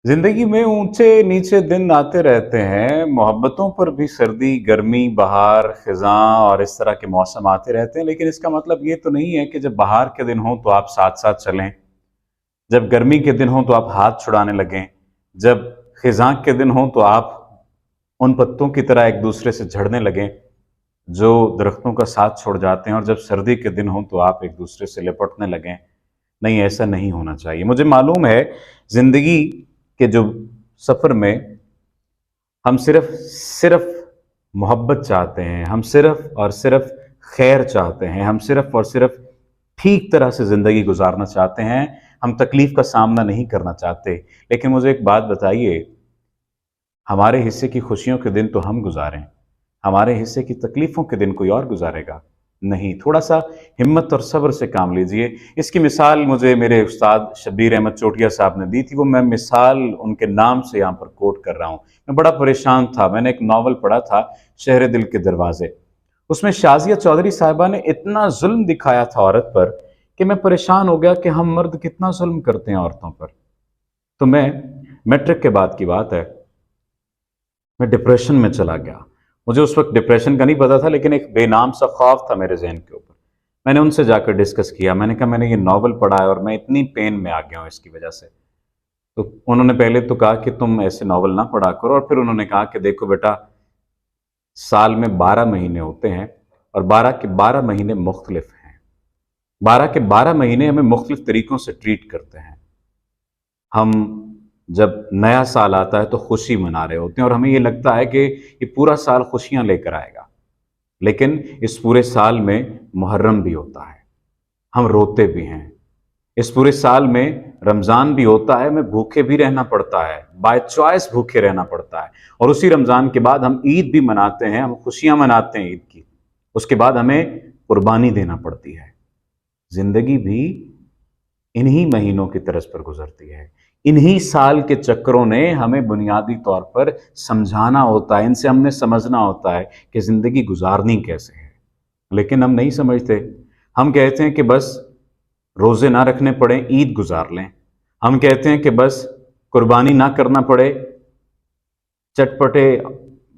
जिंदगी में ऊंचे नीचे दिन आते रहते हैं। मोहब्बतों पर भी सर्दी, गर्मी, बहार, खिजां और इस तरह के मौसम आते रहते हैं। लेकिन इसका मतलब ये तो नहीं है कि जब बहार के दिन हो तो आप साथ साथ चलें, जब गर्मी के दिन हो तो आप हाथ छुड़ाने लगें, जब खिजां के दिन हो तो आप उन पत्तों की तरह एक दूसरे से झड़ने लगें जो दरख्तों का साथ छोड़ जाते हैं, और जब सर्दी के दिन हो तो आप एक दूसरे से लिपटने लगें। नहीं, ऐसा नहीं होना चाहिए। मुझे मालूम है, जिंदगी के जो सफर में हम सिर्फ सिर्फ मोहब्बत चाहते हैं, हम सिर्फ और सिर्फ खैर चाहते हैं, हम सिर्फ और सिर्फ ठीक तरह से जिंदगी गुजारना चाहते हैं। हम तकलीफ का सामना नहीं करना चाहते। लेकिन मुझे एक बात बताइए, हमारे हिस्से की खुशियों के दिन तो हम गुजारें, हमारे हिस्से की तकलीफों के दिन कोई और गुजारेगा? नहीं। थोड़ा सा हिम्मत और सब्र से काम लीजिए। इसकी मिसाल मुझे मेरे उस्ताद शब्बीर अहमद चोटिया साहब ने दी थी। वो मैं मिसाल उनके नाम से यहाँ पर कोट कर रहा हूँ। मैं बड़ा परेशान था। मैंने एक नावल पढ़ा था, शहर दिल के दरवाजे। उसमें शाजिया चौधरी साहिबा ने इतना जुल्म दिखाया था औरत पर कि मैं परेशान हो गया कि हम मर्द कितना जुल्म करते हैं औरतों पर। तो मैं, मैट्रिक के बाद की बात है, मैं डिप्रेशन में चला गया। मुझे उस वक्त डिप्रेशन का नहीं पता था, लेकिन एक बेनाम सा खौफ था मेरे जहन के ऊपर। मैंने उनसे जाकर डिस्कस किया। मैंने कहा मैंने ये नावल पढ़ा है और मैं इतनी पेन में आ गया हूँ इसकी वजह से। तो उन्होंने पहले तो कहा कि तुम ऐसे नावल ना पढ़ा करो, और फिर उन्होंने कहा कि देखो बेटा, साल में 12 महीने होते हैं और 12 के 12 महीने मुख्तलिफ हैं। 12 के 12 महीने हमें मुख्तलिफ तरीकों से ट्रीट करते हैं। हम जब नया साल आता है तो खुशी मना रहे होते हैं और हमें ये लगता है कि ये पूरा साल खुशियां लेकर आएगा। लेकिन इस पूरे साल में मुहर्रम भी होता है, हम रोते भी हैं। इस पूरे साल में रमज़ान भी होता है, हमें भूखे भी रहना पड़ता है, बाय चॉइस भूखे रहना पड़ता है। और उसी रमज़ान के बाद हम ईद भी मनाते हैं, हम खुशियां मनाते हैं ईद की। उसके बाद हमें कुर्बानी देना पड़ती है। जिंदगी भी इन्हीं महीनों की तरस पर गुजरती है। इन्हीं साल के चक्रों ने हमें बुनियादी तौर पर समझाना होता है, इनसे हमने समझना होता है कि जिंदगी गुजारनी कैसे है। लेकिन हम नहीं समझते। हम कहते हैं कि बस रोजे ना रखने पड़े, ईद गुजार लें। हम कहते हैं कि बस कुर्बानी ना करना पड़े, चटपटे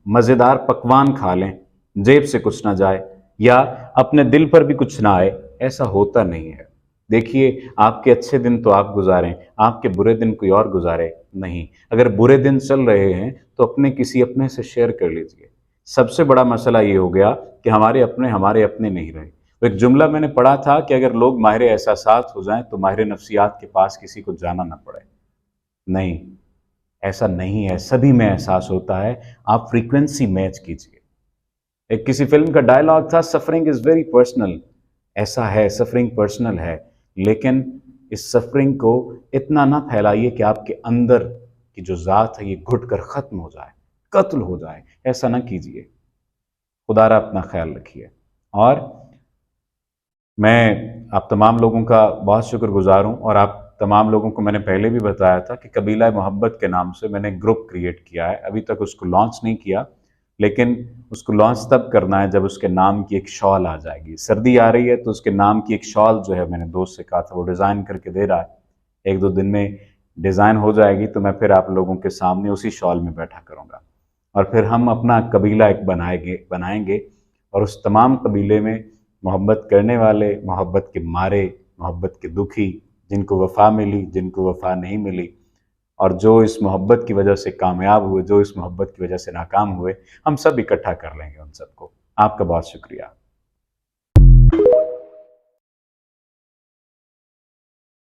मजेदार पकवान खा लें, जेब से कुछ ना जाए या अपने दिल पर भी कुछ ना आए। ऐसा होता नहीं है। देखिए, आपके अच्छे दिन तो आप गुजारें, आपके बुरे दिन कोई और गुजारे नहीं। अगर बुरे दिन चल रहे हैं तो अपने किसी अपने से शेयर कर लीजिए। सबसे बड़ा मसला ये हो गया कि हमारे अपने नहीं रहे। तो एक जुमला मैंने पढ़ा था कि अगर लोग माहिर एहसासात हो जाएं तो माहिर नफ्सियात के पास किसी को जाना ना पड़े। नहीं, ऐसा नहीं है। सभी में एहसास होता है। आप फ्रीक्वेंसी मैच कीजिए। एक किसी फिल्म का डायलॉग था, सफरिंग इज वेरी पर्सनल। ऐसा है, सफरिंग पर्सनल है, लेकिन इस सफरिंग को इतना ना फैलाइए कि आपके अंदर की जो ज़ात है ये घुट कर ख़त्म हो जाए, कत्ल हो जाए। ऐसा ना कीजिए। खुदारा अपना ख्याल रखिए। और मैं आप तमाम लोगों का बहुत शुक्रगुजार हूँ। और आप तमाम लोगों को मैंने पहले भी बताया था कि कबीला मोहब्बत के नाम से मैंने ग्रुप क्रिएट किया है। अभी तक उसको लॉन्च नहीं किया, लेकिन उसको लॉन्च तब करना है जब उसके नाम की एक शॉल आ जाएगी। सर्दी आ रही है तो उसके नाम की एक शॉल जो है, मैंने दोस्त से कहा था, वो डिज़ाइन करके दे रहा है। 1-2 दिन में डिज़ाइन हो जाएगी तो मैं फिर आप लोगों के सामने उसी शॉल में बैठा करूँगा। और फिर हम अपना कबीला एक बनाएंगे और उस तमाम कबीले में मोहब्बत करने वाले, मोहब्बत के मारे, मोहब्बत के दुखी, जिनको वफ़ा मिली, जिनको वफ़ा नहीं मिली, और जो इस मोहब्बत की वजह से कामयाब हुए, जो इस मोहब्बत की वजह से नाकाम हुए, हम सब इकट्ठा कर लेंगे उन सबको। आपका बहुत शुक्रिया।